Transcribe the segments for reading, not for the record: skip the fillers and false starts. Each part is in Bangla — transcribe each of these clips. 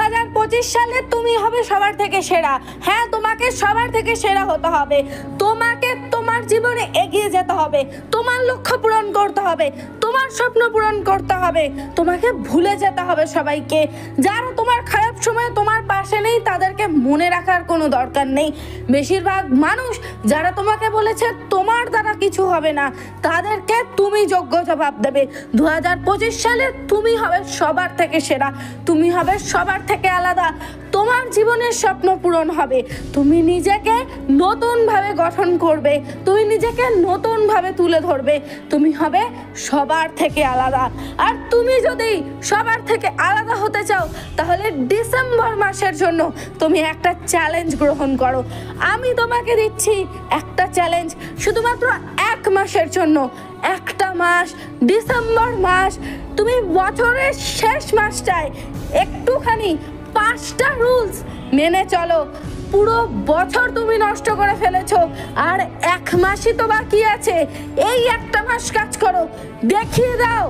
2025 সালে তুমি হবে সবার থেকে সেরা। হ্যাঁ, তোমাকে সবার থেকে সেরা হতে হবে। তোমাকে তোমার জীবনে এগিয়ে যেতে হবে, তোমার লক্ষ্য পূরণ করতে হবে, তোমার স্বপ্ন পূরণ করতে হবে। তোমাকে ভুলে যেতে হবে সবাইকে। যারা তোমার খারাপ সময়ে তোমার পাশে নেই তাদেরকে মনে রাখার কোনো দরকার নেই। বেশিরভাগ মানুষ যারা তোমাকে বলেছে তোমার দ্বারা কিছু হবে না, তাদেরকে তুমি যোগ্য জবাব দেবে। 2025 সালে তুমি হবে সবার থেকে সেরা, তুমি হবে সবার থেকে আলাদা। তোমার জীবনের স্বপ্ন পূরণ হবে। তুমি নিজেকে নতুনভাবে গঠন করবে, তুমি নিজেকে নতুনভাবে তুলে ধরবে। তুমি হবে সবার থেকে আলাদা। আর তুমি যদি সবার থেকে আলাদা হতে চাও তাহলে ডিসেম্বর মাসের জন্য তুমি একটা চ্যালেঞ্জ গ্রহণ করো। আমি তোমাকে দিচ্ছি একটা চ্যালেঞ্জ, শুধুমাত্র 1 মাসের জন্য। একটা মাস, ডিসেম্বর মাস। তুমি বছরের শেষ মাসটায় একটুখানি 5টা রুলস মেনে চলো। পুরো বছর তুমি নষ্ট করে ফেলেছো, আর 1 মাসই তো বাকি আছে। এই একটা মাস কাজ করো, দেখিয়ে দাও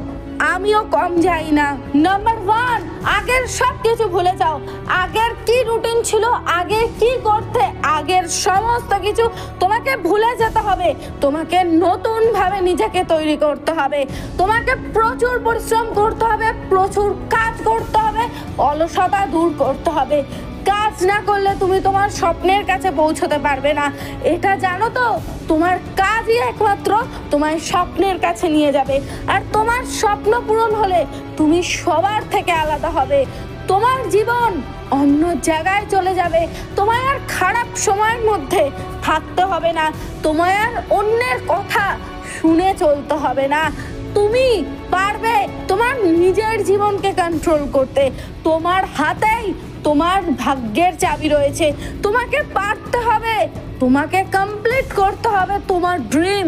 আমিও কম যাই না। নাম্বার 1, আগের সব কিছু ভুলে যাও। আগের কি রুটিন ছিল, আগে কি করতে, আগের সমস্ত কিছু তোমাকে ভুলে যেতে হবে। তোমাকে নতুনভাবে নিজেকে তৈরি করতে হবে। তোমাকে প্রচুর পরিশ্রম করতে হবে, প্রচুর কাজ করতে হবে, অলসতা দূর করতে হবে। কাজ না করলে তুমি তোমার স্বপ্নের কাছে পৌঁছতে পারবে না। এটা জানো তো? তোমার কাজই একমাত্র তোমার স্বপ্নের কাছে নিয়ে যাবে। আর তোমার স্বপ্ন পূরণ হলে তুমি সবার থেকে আলাদা হবে। তোমার জীবন অন্য জায়গায় চলে যাবে। তোমায় আর খারাপ সময়ের মধ্যে থাকতে হবে না। তোমায় আর অন্যের কথা শুনে চলতে হবে না। তুমি পারবে তোমার নিজের জীবনকে কন্ট্রোল করতে। তোমার হাতেই তোমার ভাগ্যের চাবি রয়েছে। তোমাকে পারতে হবে, তোমাকে কমপ্লিট করতে হবে তোমার ড্রিম।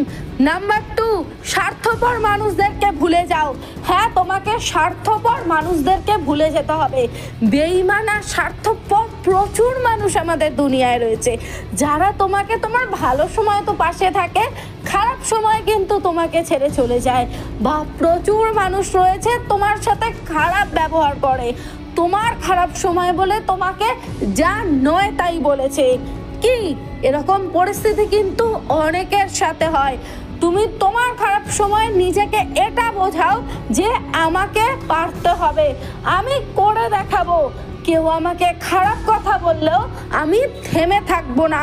নাম্বার 2, স্বার্থপর মানুষদেরকে ভুলে যাও। হ্যাঁ, তোমাকে স্বার্থপর মানুষদেরকে ভুলে যেতে হবে। বেঈমান আর স্বার্থপর প্রচুর মানুষ আমাদের দুনিয়ায় রয়েছে, যারা তোমাকে তোমার ভালো সময় তো পাশে থাকে, খারাপ সময় কিন্তু তোমাকে ছেড়ে চলে যায়। বা প্রচুর মানুষ রয়েছে তোমার সাথে খারাপ ব্যবহার করে, তোমার খারাপ সময় বলে তোমাকে যা নয় তাই বলেছে। কি এরকম পরিস্থিতি কিন্তু অনেকের সাথে হয়। তুমি তোমার খারাপ সময় নিজেকে এটা বোঝাও যে আমাকে পারতে হবে, আমি করে দেখাবো। কেউ আমাকে খারাপ কথা বললেও আমি থেমে থাকবো না,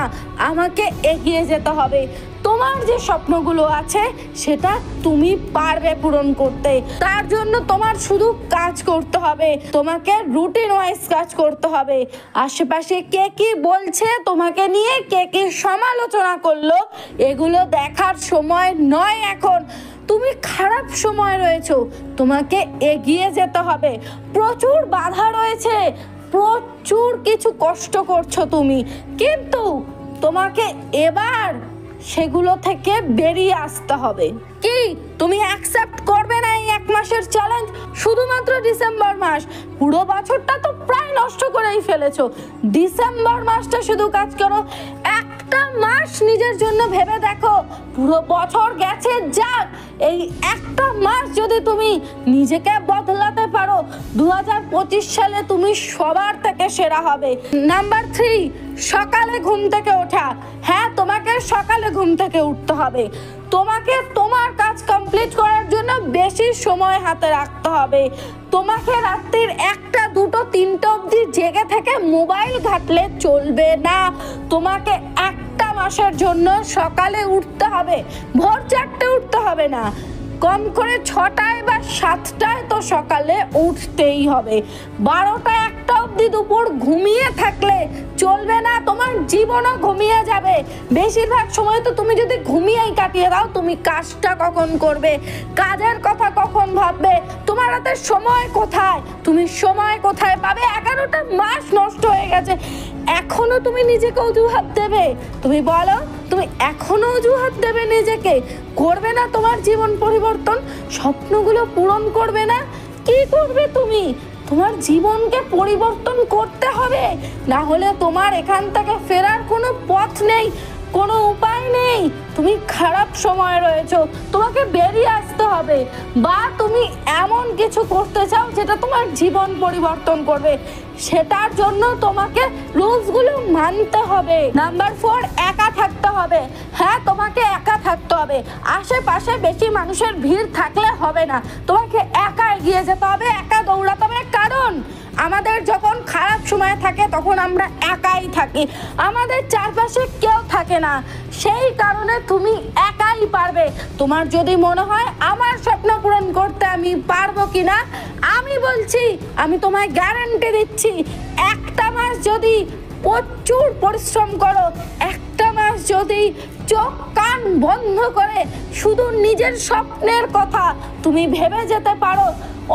আমাকে এগিয়ে যেতে হবে। তোমার যে স্বপ্নগুলো আছে সেটা তুমি পারবে পূরণ করতে। তার জন্য তোমার শুধু কাজ করতে হবে, তোমাকে রুটিন ওয়াইজ কাজ করতে হবে। আশেপাশে কে কি বলছে তোমাকে নিয়ে, কে কি সমালোচনা করলো, এগুলো দেখার সময় নয় এখন। তুমি খারাপ সময় রয়েছো, তোমাকে এগিয়ে যেতে হবে। প্রচুর বাধা রয়েছে, প্রচুর কিছু কষ্ট করছো তুমি, কিন্তু তোমাকে এবার সেগুলো থেকে বেরিয়ে আসতে হবে। কি তুমি অ্যাকসেপ্ট করবে না এই 1 মাসের চ্যালেঞ্জ? শুধুমাত্র ডিসেম্বর মাস, পুরো বছরটা তো প্রায় নষ্ট করেই ফেলেছো। ডিসেম্বর মাসটা শুধু কাজ করো। একটা মাস নিজের জন্য ভেবে দেখো, পুরো বছর গেছে যাক, এই একটা মাস যদি তুমি নিজেকে বদলাতে পারো, 2025 সালে তুমি সবার থেকে সেরা হবে। নাম্বার 3, সকালে ঘুম থেকে ওঠা। হ্যাঁ, তোমাকে সকালে ঘুম থেকে উঠতে হবে। তোমাকে তোমার কাজ কমপ্লিট করার জন্য বেশি সময় হাতে রাখতে হবে। তোমাকে রাত্রির 1টা, 2টো, 3টা অবধি জেগে থেকে মোবাইল ঘাটলে চলবে না। তোমাকে একটা মাসের জন্য সকালে উঠতে হবে। ভোর 4টে উঠতে হবে না, কম করে 6টায় বা 7টায় তো সকালে উঠতেই হবে। 12টা, 1টা অবধি দুপুর ঘুমিয়ে থাকলে চলবে না, তোমার জীবনও ঘুমিয়ে যাবে। বেশিরভাগ সময় তো তুমি যদি ঘুমিয়েই কাটিয়ে দাও, তুমি কাজটা কখন করবে, কাজের কথা কখন ভাববে, তোমার হাতে সময় কোথায়, তুমি সময় কোথায় পাবে? 11টা মাস নষ্ট হয়ে গেছে, এখনো তুমি নিজেকে অজুহাত দেবে? তুমি বলো, তুমি এখনো অজুহাত দেবে নিজেকে? করবে না তোমার জীবন পরিবর্তন? স্বপ্নগুলো পূরণ করবে না? কি করবে তুমি? তোমার জীবনকে পরিবর্তন করতে হবে, না হলে তোমার এখান থেকে ফেরার কোনো পথ নেই। কোনো উপায় নেই, তুমি খারাপ সময় রয়েছো, তোমাকে বেরিয়ে আসতে হবে, বা তুমি এমন কিছু করতে চাও যেটা তোমার জীবন পরিবর্তন করবে, সেটার জন্য তোমাকে রুলসগুলো মানতে হবে। নাম্বার 4, একা থাকতে হবে। হ্যাঁ, তোমাকে একা থাকতে হবে, আশেপাশে বেশি মানুষের ভিড় থাকলে হবে না, তোমাকে একা এগিয়ে যেতে হবে, একা দৌড়াতে হবে। কারণ আমাদের যখন খারাপ সময় থাকে তখন আমরা একাই থাকি, আমাদের চারপাশে কেউ থাকে না, সেই কারণে তুমি একাই পারবে। তোমার যদি মনে হয় আমার স্বপ্ন পূরণ করতে আমি পারবো কিনা, আমি বলছি, আমি তোমায় গ্যারান্টি দিচ্ছি, একটা মাস যদি প্রচুর পরিশ্রম করো, একটা মাস যদি চোখ কান বন্ধ করে শুধু নিজের স্বপ্নের কথা তুমি ভেবে যেতে পারো,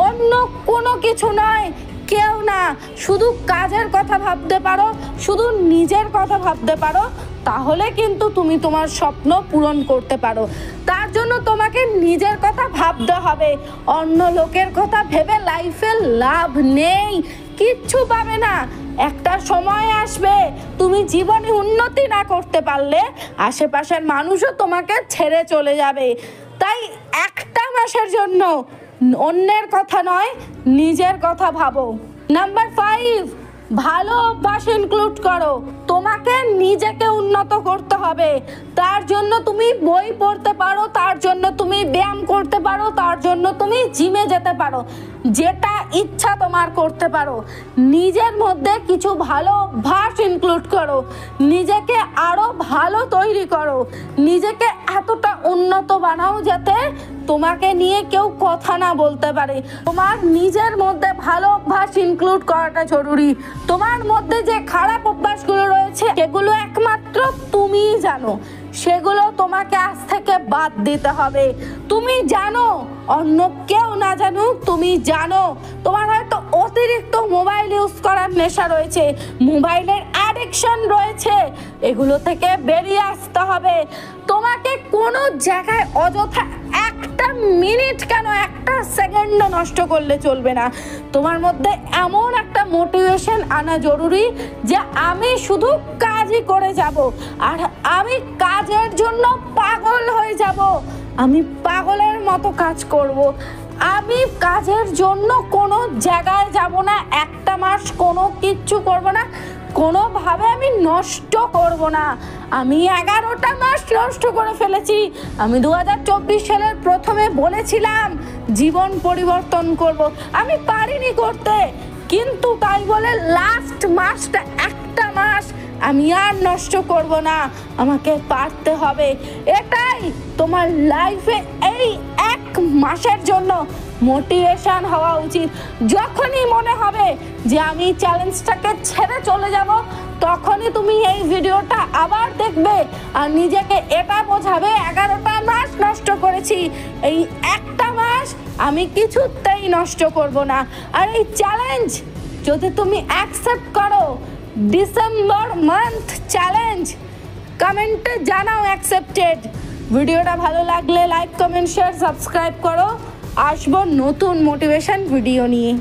অন্য কোনো কিছু নয়, কেউ না, শুধু কাজের কথা ভাবতে পারো, শুধু নিজের কথা ভাবতে পারো, তাহলে কিন্তু তুমি তোমার স্বপ্ন পূরণ করতে পারো। তার জন্য তোমাকে নিজের কথা ভাবতে হবে, অন্য লোকের কথা ভেবে লাইফে লাভ নেই, কিচ্ছু পাবে না। একটা সময় আসবে তুমি জীবনে উন্নতি না করতে পারলে আশেপাশের মানুষও তোমাকে ছেড়ে চলে যাবে। তাই একটা মাসের জন্য অন্যের কথা নয়, নিজের কথা ভাবো। নাম্বার 5, ভালো অভ্যাস ইনক্লুড করো। তোমাকে নিজেকে উন্নত করতে হবে, তার জন্য তুমি বই পড়তে পারো, তার জন্য তুমি ব্যায়াম করতে পারো, তার জন্য তুমি জিমে যেতে পারো, যেটা ইচ্ছা তোমার করতে পারো। নিজের মধ্যে কিছু ভালো অভ্যাস ইনক্লুড করো, নিজেকে আরো ভালো তৈরি করো, নিজেকে এতটা উন্নত বানাও যাতে তোমাকে নিয়ে কেউ কথা না বলতে পারে। তোমার নিজের মধ্যে ভালো অভ্যাস ইনক্লুড করাটা জরুরি। তোমার মধ্যে যে খারাপ অভ্যাসগুলো রয়েছে সেগুলো একমাত্র তুমিই জানো, সেগুলো তোমাকে আজ থেকে বাদ দিতে হবে। তুমি জানো, অন্য কেউ না জানুক, তুমি জানো তোমার হয়তো অতিরিক্ত মোবাইল ইউজ করার নেশা রয়েছে, মোবাইলের অ্যাডিকশন রয়েছে, এগুলো থেকে বেরিয়ে আসতে হবে। তোমাকে কোনো জায়গায় অযথা একটা মিনিট কেন, একটা সেকেন্ডও নষ্ট করলে চলবে না। তোমার মধ্যে এমন একটা মোটিভেশন আনা জরুরি যে আমি শুধু কাজই করে যাব, আর আমি কাজের জন্য পাগল হয়ে যাব, আমি পাগলের মতো কাজ করব, আমি কাজের জন্য কোনো জায়গায় যাব না, একটা মাস কোনো কিচ্ছু করব না, কোনোভাবে আমি নষ্ট করব না। আমি 11টা মাস নষ্ট করে ফেলেছি। আমি 2024 সালের প্রথমে বলেছিলাম জীবন পরিবর্তন করব, আমি পারিনি করতে, কিন্তু তাই বলে লাস্ট মাসটা, একটা মাস আমি আর নষ্ট করব না, আমাকে পারতে হবে। এটাই তোমার লাইফে এই এক মাসের জন্য মোটিভেশন হওয়া উচিত। যখনই মনে হবে যে আমি চ্যালেঞ্জটাকে ছেড়ে চলে যাব, তখনই তুমি এই ভিডিওটা আবার দেখবে আর নিজেকে এটা বোঝাবে 11টা মাস নষ্ট করেছি, এই একটা মাস আমি কিছুতেই নষ্ট করব না। আর এই চ্যালেঞ্জ যদি তুমি অ্যাকসেপ্ট করো, ডিসেম্বর মান্থ চ্যালেঞ্জ, কমেন্টে জানাও অ্যাকসেপ্টেড। ভিডিওটা ভালো লাগলে লাইক, কমেন্ট, শেয়ার, সাবস্ক্রাইব করো। আসবো নতুন মোটিভেশন ভিডিও নিয়ে।